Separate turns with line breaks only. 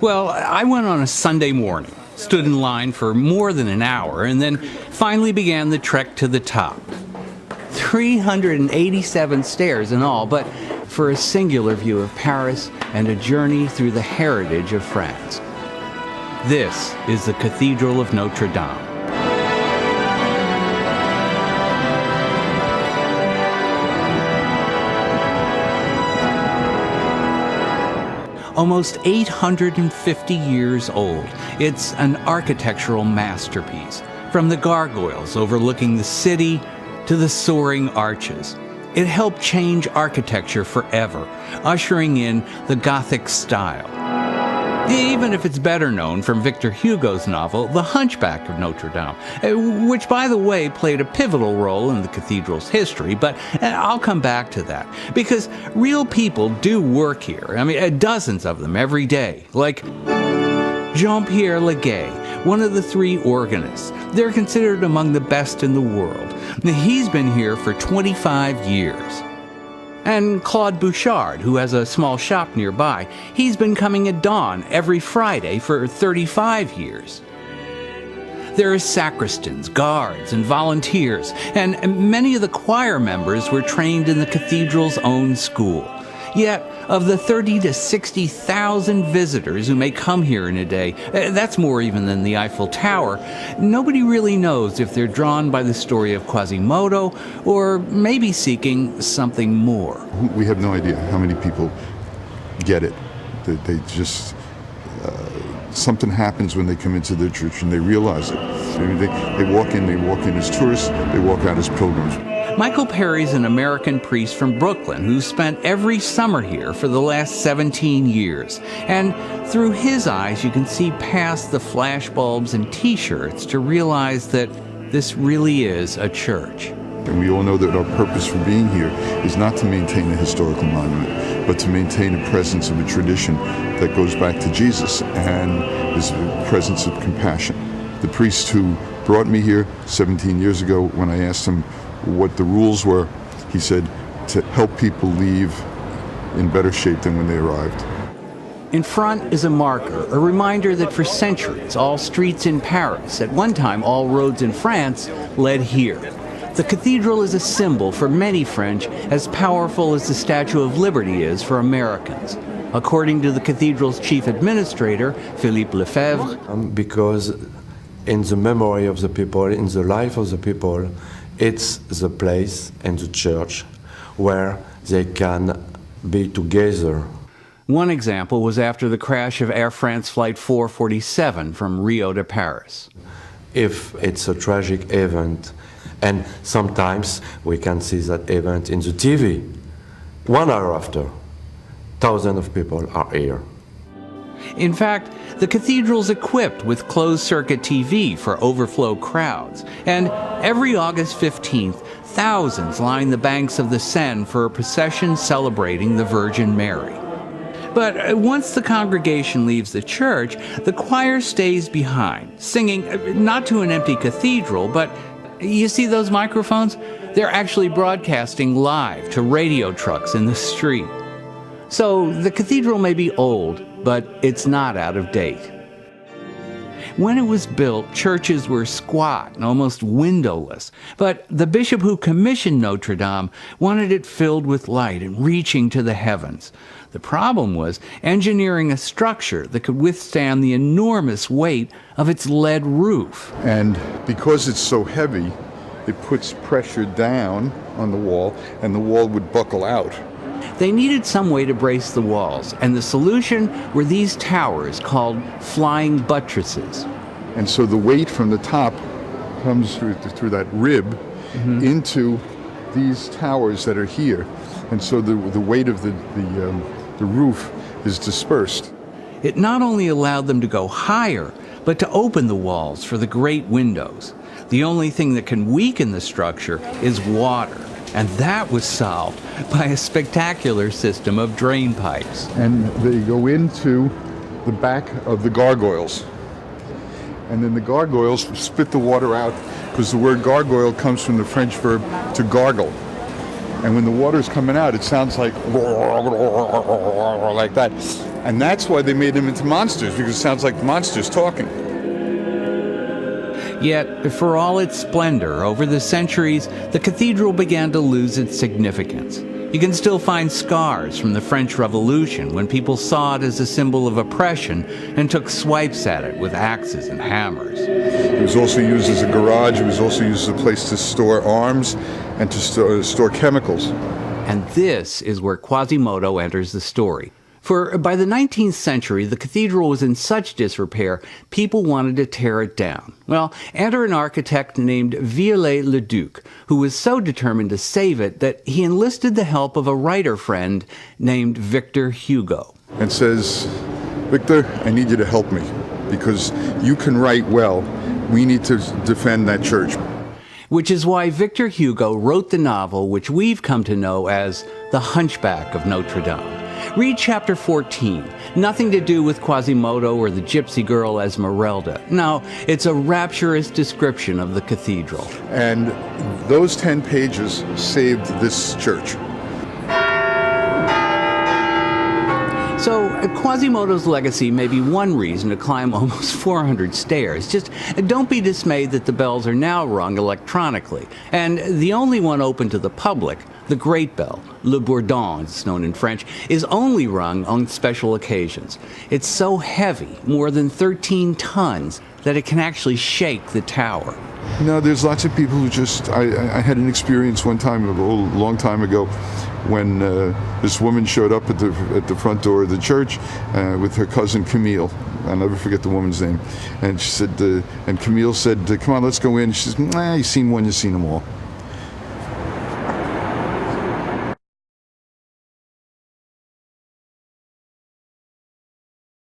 Well, I went on a Sunday morning, stood in line for more than an hour, and then finally began the trek to the top. 387 stairs in all, but for a singular view of Paris and a journey through the heritage of France. This is the Cathedral of Notre Dame. Almost 850 years old, it's an architectural masterpiece, from the gargoyles overlooking the city to the soaring arches. It helped change architecture forever, ushering in the Gothic style. Even if it's better known from Victor Hugo's novel, The Hunchback of Notre Dame, which, by the way, played a pivotal role in the cathedral's history, but I'll come back to that, because real people do work here. I mean, dozens of them every day, like Jean-Pierre Leguet, one of the three organists. They're considered among the best in the world. He's been here for 25 years. And Claude Bouchard, who has a small shop nearby, he's been coming at dawn every Friday for 35 years. There are sacristans, guards, and volunteers, and many of the choir members were trained in the cathedral's own school. Yet, of the 30 to 60,000 visitors who may come here in a day, that's more even than the Eiffel Tower, nobody really knows if they're drawn by the story of Quasimodo or maybe seeking something more.
We have no idea how many people get it. They just, something happens when they come into their church and they realize it. They walk in as tourists, they walk out as pilgrims.
Michael Perry's an American priest from Brooklyn who's spent every summer here for the last 17 years. And through his eyes, you can see past the flashbulbs and t-shirts to realize that this really is a church.
And we all know that our purpose for being here is not to maintain a historical monument, but to maintain a presence of a tradition that goes back to Jesus and is a presence of compassion. The priest who brought me here 17 years ago, when I asked him what the rules were, he said to help people leave in better shape than when they arrived.
In front is a marker, a reminder that for centuries all streets in Paris, at one time all roads in France, led here. The cathedral is a symbol for many French, as powerful as the Statue of Liberty is for Americans. According to the cathedral's chief administrator, Philippe Lefebvre,
because in the memory of the people, in the life of the people, it's the place and the church where they can be together.
One example was after the crash of Air France Flight 447 from Rio to Paris.
If it's a tragic event, and sometimes we can see that event in the TV, 1 hour after, thousands of people are here.
In fact, the cathedral's equipped with closed-circuit TV for overflow crowds, and every August 15th, thousands line the banks of the Seine for a procession celebrating the Virgin Mary. But once the congregation leaves the church, the choir stays behind, singing not to an empty cathedral, but you see those microphones? They're actually broadcasting live to radio trucks in the street. So the cathedral may be old, but it's not out of date. When it was built, churches were squat and almost windowless, but the bishop who commissioned Notre Dame wanted it filled with light and reaching to the heavens. The problem was engineering a structure that could withstand the enormous weight of its lead roof.
And because it's so heavy, it puts pressure down on the wall, and the wall would buckle out.
They needed some way to brace the walls, and the solution were these towers called flying buttresses.
And so the weight from the top comes through that rib into these towers that are here. And so the weight of the roof is dispersed.
It not only allowed them to go higher, but to open the walls for the great windows. The only thing that can weaken the structure is water. And that was solved by a spectacular system of drain pipes.
And they go into the back of the gargoyles. And then the gargoyles spit the water out, because the word gargoyle comes from the French verb to gargle. And when the water's coming out, it sounds like that. And that's why they made them into monsters, because it sounds like monsters talking.
Yet, for all its splendor over the centuries, the cathedral began to lose its significance. You can still find scars from the French Revolution when people saw it as a symbol of oppression and took swipes at it with axes and hammers.
It was also used as a garage. It was also used as a place to store arms and to store chemicals.
And this is where Quasimodo enters the story. For by the 19th century, the cathedral was in such disrepair, people wanted to tear it down. Well, enter an architect named Viollet-le-Duc, who was so determined to save it that he enlisted the help of a writer friend named Victor Hugo.
And says, Victor, I need you to help me, because you can write well. We need to defend that church.
Which is why Victor Hugo wrote the novel which we've come to know as The Hunchback of Notre Dame. Read chapter 14. Nothing to do with Quasimodo or the gypsy girl Esmeralda. No, it's a rapturous description of the cathedral.
And those 10 pages saved this church.
So, Quasimodo's legacy may be one reason to climb almost 400 stairs. Just don't be dismayed that the bells are now rung electronically. And the only one open to the public, the Great Bell, Le Bourdon, it's known in French, is only rung on special occasions. It's so heavy, more than 13 tons, that it can actually shake the tower.
No, there's lots of people who just... I had an experience one time, a long time ago, when this woman showed up at the front door of the church with her cousin Camille. I'll never forget the woman's name. And she said, and Camille said, come on, let's go in. She says, nah, you've seen one, you've seen them all.